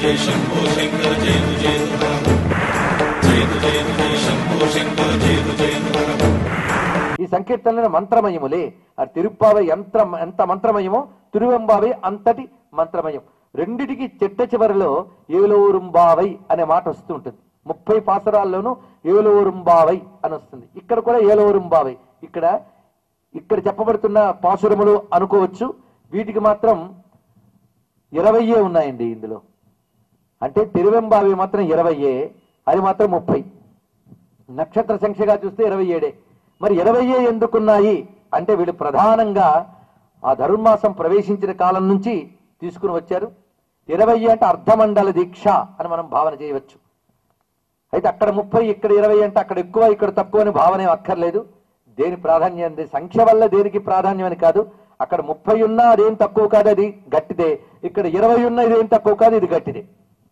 जय शंभो शंकर जय जय जय शंभो शंकर जय जय ఈ సంకీర్తనల మంత్రమయములే. ఆ తిరుప్పావై ఎంత మంత్రమయమో తిరువెంబావై అంతటి మంత్రమయం. రెండిటికి చెట్ట చివరిలో ఏలోరుంబావై అనే మాట వస్తూ ఉంటుంది. 30 పాసరాల్లోనూ ఏలోరుంబావై అని వస్తుంది. ఇక్కడ కూడా ఏలోరుంబావై. ఇక్కడ చెప్పబడుతున్న పాసురములు అనుకోవచ్చు. వీటికి మాత్రం 20 ఉన్నాయండి ఇందులో. అంటే తిరువెంబావి మాత్రం 20, అది మాత్రం 30. నక్షత్ర సంఖ్యగా చూస్తే 27. మరి 20 ఎందుకున్నాయి అంటే వీళ్ళు ప్రధానంగా ఆ ధనుర్మాసం ప్రవేశించిన కాలం నుంచి తీసుకుని వచ్చారు. 20 అంటే అర్ధమండల దీక్ష అని మనం భావన చేయవచ్చు. అయితే అక్కడ 30, ఇక్కడ 20 అంటే అక్కడ ఎక్కువ ఇక్కడ తక్కువ అని భావన అక్కర్లేదు. దేని ప్రాధాన్యం సంఖ్య వల్ల దేనికి ప్రాధాన్యం అని కాదు. అక్కడ 30 ఉన్నా అదేం తక్కువ కాదు, అది గట్టిదే. ఇక్కడ 20 ఉన్నా ఇదేం తక్కువ కాదు, ఇది గట్టిదే.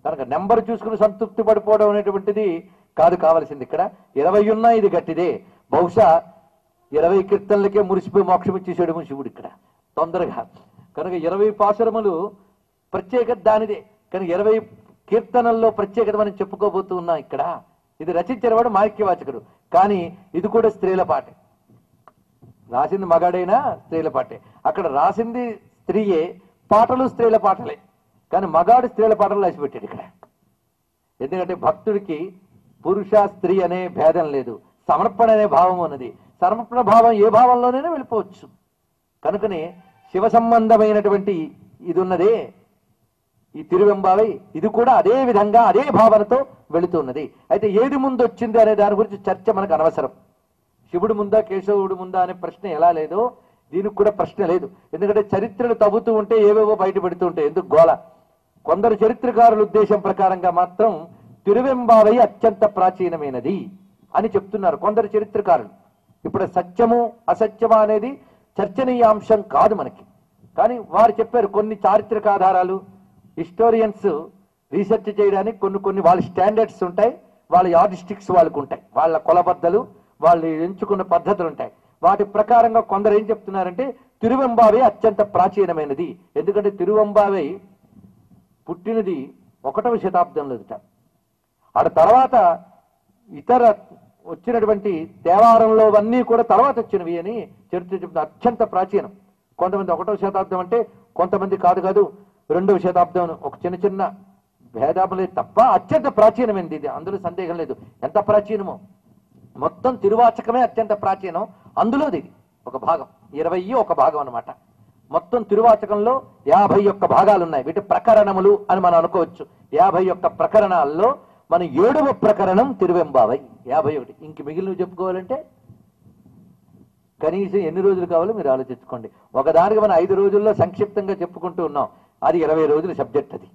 కనుక నెంబర్ చూసుకుని సంతృప్తి పడిపోవడం అనేటువంటిది కాదు కావాల్సింది. ఇక్కడ 20 ఉన్నా ఇది గట్టిదే. బహుశా 20 కీర్తనలకే మురిసిపోయి మోక్షం ఇచ్చేసాడు శివుడు ఇక్కడ తొందరగా. కనుక 20 పాసురములు ప్రత్యేకత దానిదే. కానీ 20 కీర్తనల్లో ప్రత్యేకత మనం చెప్పుకోబోతూ ఉన్నాం ఇక్కడ. ఇది రచించిన వాడు మాణిక్యవాచకుడు. కానీ ఇది కూడా స్త్రీల పాటే. రాసింది మగాడైనా స్త్రీల పాటే. అక్కడ రాసింది స్త్రీయే, పాటలు స్త్రీల పాటలే. కానీ మగాడు స్త్రీల పాటలు రాసిపెట్టాడు ఇక్కడ. ఎందుకంటే భక్తుడికి పురుష స్త్రీ అనే భేదం లేదు. సమర్పణ అనే భావం ఉన్నది. సమర్పణ భావం ఏ భావంలోనైనా వెళ్ళిపోవచ్చు. కనుకనే శివ సంబంధమైనటువంటి ఇది ఉన్నదే ఈ తిరువెంబావై. ఇది కూడా అదే విధంగా అదే భావనతో వెళుతున్నది. అయితే ఏది ముందు వచ్చింది అనే దాని గురించి చర్చ మనకు అనవసరం. శివుడు ముందా కేశవుడు ముందా అనే ప్రశ్న ఎలా లేదో దీనికి కూడా ప్రశ్న లేదు. ఎందుకంటే చరిత్రలు తవ్వుతూ ఉంటే ఏవేవో బయట పెడుతూ ఉంటాయి. ఎందుకు గోల. కొందరు చరిత్రకారుల ఉద్దేశం ప్రకారంగా మాత్రం తిరువెంబావై అత్యంత ప్రాచీనమైనది అని చెప్తున్నారు కొందరు చరిత్రకారులు. ఇప్పుడు సత్యము అసత్యమా అనేది చర్చనీయాంశం కాదు మనకి. కానీ వారు చెప్పారు కొన్ని చారిత్రక ఆధారాలు. హిస్టోరియన్స్ రీసెర్చ్ చేయడానికి కొన్ని వాళ్ళ స్టాండర్డ్స్ ఉంటాయి, వాళ్ళ యార్డిస్టిక్స్ వాళ్ళకు ఉంటాయి, వాళ్ళ కొలబద్దలు, వాళ్ళు ఎంచుకున్న పద్ధతులు ఉంటాయి. వాటి ప్రకారంగా కొందరు ఏం చెప్తున్నారంటే తిరువెంబావై అత్యంత ప్రాచీనమైనది. ఎందుకంటే తిరువెంబావై పుట్టినది 1వ శతాబ్దంలో. ఆడ తర్వాత ఇతర వచ్చినటువంటి దేవారంలో అన్నీ కూడా తర్వాత వచ్చినవి అని చరిత్ర చెప్తున్న అత్యంత ప్రాచీనం. కొంతమంది 1వ శతాబ్దం అంటే, కొంతమంది కాదు 2వ శతాబ్దం. ఒక చిన్న భేదాములే తప్ప అత్యంత ప్రాచీనమైనది ఇది, అందులో సందేహం లేదు. ఎంత ప్రాచీనమో మొత్తం తిరువాచకమే అత్యంత ప్రాచీనం. అందులోది ఇది ఒక భాగం, 20 ఒక భాగం అన్నమాట. మొత్తం తిరువాచకంలో 51 భాగాలు ఉన్నాయి. వీటి ప్రకరణములు అని మనం అనుకోవచ్చు. 51 ప్రకరణాల్లో మన 7వ ప్రకరణం తిరువెంబావై 51. ఇంక మిగిలినవి చెప్పుకోవాలంటే కనీసం ఎన్ని రోజులు కావాలో మీరు ఆలోచించుకోండి. ఒకదానికి మనం 5 రోజుల్లో సంక్షిప్తంగా చెప్పుకుంటూ ఉన్నాం. అది 20 రోజుల సబ్జెక్ట్ అది.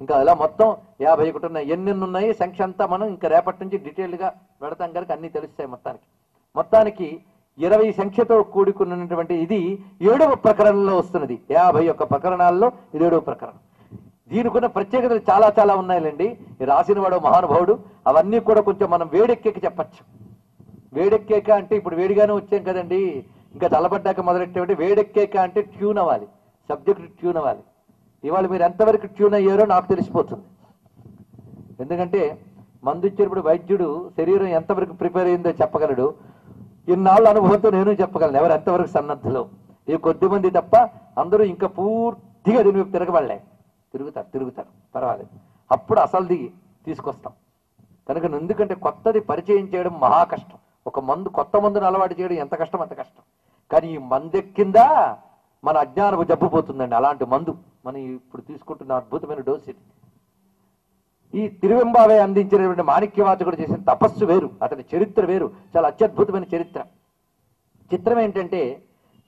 ఇంకా అలా మొత్తం 51 ఉన్నాయి. ఎన్ని ఉన్నాయి సంఖ్య అంతా మనం ఇంకా రేపటి నుంచి డీటెయిల్గా పెడతాం కనుక అన్ని తెలుస్తాయి. మొత్తానికి 20 సంఖ్యతో కూడుకున్నటువంటి ఇది 7వ ప్రకరణంలో వస్తున్నది. 51 ప్రకరణాల్లో ఇది 7వ ప్రకరణం. దీనికున్న ప్రత్యేకతలు చాలా చాలా ఉన్నాయండి. రాసిన వాడు మహానుభావుడు. అవన్నీ కూడా కొంచెం మనం వేడెక్కేకి చెప్పచ్చు. వేడెక్కేక అంటే ఇప్పుడు వేడిగానే వచ్చాం కదండి, ఇంకా చల్లబడ్డాక మొదలెట్టే వేడెక్కేక అంటే ట్యూన్ అవ్వాలి, సబ్జెక్ట్ ట్యూన్ అవ్వాలి. ఇవాళ మీరు ఎంతవరకు ట్యూన్ అయ్యారో నాకు తెలిసిపోతుంది. ఎందుకంటే మందు ఇచ్చేటప్పుడు వైద్యుడు శరీరం ఎంతవరకు ప్రిపేర్ అయిందో చెప్పగలడు. ఇన్నాళ్ళ అనుభవంతో నేను చెప్పగలను ఎవరు ఎంతవరకు సన్నద్ధలో. ఈ కొద్దిమంది తప్ప అందరూ ఇంకా పూర్తిగా దీని వైపు తిరగబడలే. తిరుగుతారు పర్వాలేదు. అప్పుడు అసలుది తీసుకొస్తాం. కనుక ఎందుకంటే కొత్తది పరిచయం చేయడం మహా కష్టం. ఒక కొత్త మందును అలవాటు చేయడం ఎంత కష్టం అంత కష్టం. కానీ ఈ మందెక్కిందా మన అజ్ఞానపు జబ్బు పోతుందండి. అలాంటి మందు మనం ఇప్పుడు తీసుకుంటున్న అద్భుతమైన డోస్ ఇది. ఈ తిరువెంబావై అందించినటువంటి మాణిక్యవాచకుడు చేసిన తపస్సు వేరు, అతని చరిత్ర వేరు. చాలా అత్యద్భుతమైన చరిత్ర. చిత్రం ఏంటంటే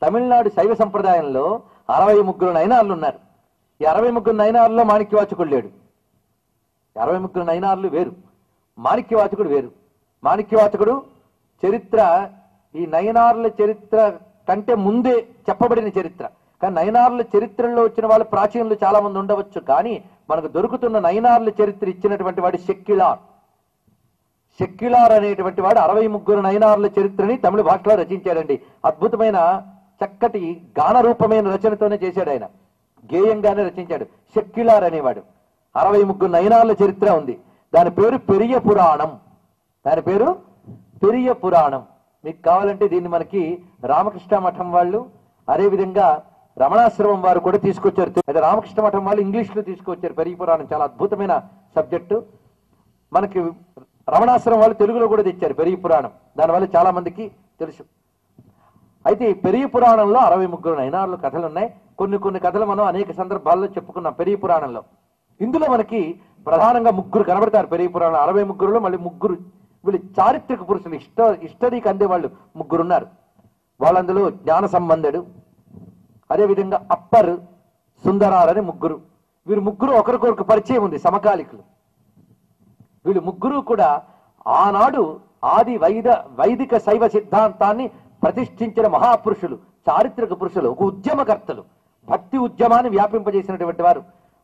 తమిళనాడు శైవ సంప్రదాయంలో 63 నయనార్లు ఉన్నారు. ఈ 63 నయనార్లో మాణిక్యవాచకుడు లేడు. 63 నయనార్లు వేరు, మాణిక్యవాచకుడు వేరు. మాణిక్యవాచకుడు చరిత్ర ఈ నయనార్ల చరిత్ర కంటే ముందే చెప్పబడిన చరిత్ర. కానీ నయనార్ల చరిత్రలో వచ్చిన వాళ్ళు ప్రాచీనులు చాలా మంది ఉండవచ్చు. కానీ మనకు దొరుకుతున్న నయనార్ల చరిత్ర ఇచ్చినటువంటి వాడు షెక్యులార్ అనేటువంటి వాడు 63 నయనార్ల చరిత్రని తమిళ భాషలో రచించాడండి. అద్భుతమైన చక్కటి గాన రూపమైన రచనతోనే చేశాడు ఆయన. గేయంగానే రచించాడు. షెక్యులార్ అనేవాడు 63 నయనాల చరిత్ర ఉంది. దాని పేరు పెరియ పురాణం. దాని పేరు పెరియ పురాణం. మీకు కావాలంటే దీన్ని మనకి రామకృష్ణ మఠం వాళ్ళు, అదేవిధంగా రమణాశ్రమం వారు కూడా తీసుకొచ్చారు. అయితే రామకృష్ణ మఠం వాళ్ళు ఇంగ్లీష్ లో తీసుకొచ్చారు పెరియ పురాణం. చాలా అద్భుతమైన సబ్జెక్టు. మనకి రమణాశ్రమం వాళ్ళు తెలుగులో కూడా తెచ్చారు పెరియ పురాణం. దానివల్ల చాలా మందికి తెలుసు. అయితే ఈ పెరియ పురాణంలో 63 నయనాలు కథలు ఉన్నాయి. కొన్ని కథలు మనం అనేక సందర్భాల్లో చెప్పుకున్నాం పెరియ పురాణంలో. ఇందులో మనకి ప్రధానంగా 3 కనబడతారు పెరియ పురాణం. 63లో మళ్ళీ 3 వీళ్ళు చారిత్రక పురుషులు, హిస్టరీకి అందేవాళ్ళు 3 ఉన్నారు. వాళ్ళందులో జ్ఞాన సంబంధుడు, అదేవిధంగా అప్పర్, సుందరార్ అని 3. వీరు 3 ఒకరికొకరికి పరిచయం ఉంది, సమకాలికులు. వీళ్ళు 3 కూడా ఆనాడు ఆది వైదిక శైవ సిద్ధాంతాన్ని ప్రతిష్ఠించిన మహాపురుషులు, చారిత్రక పురుషులు, ఒక ఉద్యమకర్తలు, భక్తి ఉద్యమాన్ని వ్యాపింపజేసినటువంటి వారు.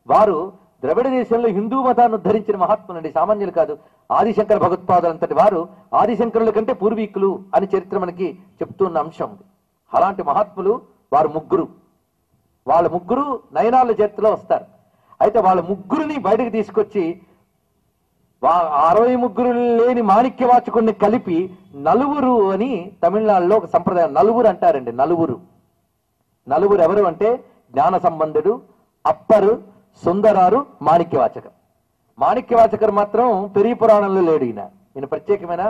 వారు ద్రవిడ దేశంలో హిందూ మతాన్ని ఉద్ధరించిన మహాత్ములండి, సామాన్యులు కాదు. ఆదిశంకర భగవత్పాదులంతటి వారు ఆదిశంకరుల కంటే పూర్వీకులు అని చరిత్ర మనకి చెప్తున్న అంశం ఉంది. అలాంటి మహాత్ములు వారు 3. వాళ్ళ 3 నయనాల చరిత్రలో వస్తారు. అయితే వాళ్ళ 3ని బయటకు తీసుకొచ్చి 63 లేని మాణిక్యవాచకుడిని కలిపి నలుగురు అని తమిళనాడులో ఒక సంప్రదాయం, నలుగురు అంటారండి. నలుగురు ఎవరు అంటే జ్ఞాన సంబంధుడు, అప్పరు, సుందరారు, మాణిక్యవాచకర్. మాణిక్యవాచకర్ మాత్రం పెరియ పురాణంలో లేడు. ఈయన ప్రత్యేకమైన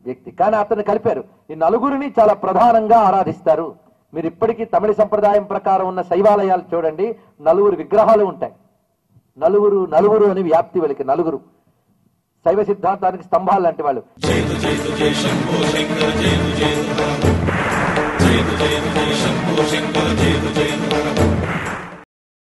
వ్యక్తి, కానీ అతన్ని కలిపారు. ఈ నలుగురిని చాలా ప్రధానంగా ఆరాధిస్తారు. మీరు ఇప్పటికీ తమిళ సంప్రదాయం ప్రకారం ఉన్న శైవాలయాలు చూడండి, 4 విగ్రహాలు ఉంటాయి. నలుగురు అని వ్యాప్తి వాళ్ళకి. నలుగురు శైవ సిద్ధాంతానికి స్తంభాలు లాంటి వాళ్ళు.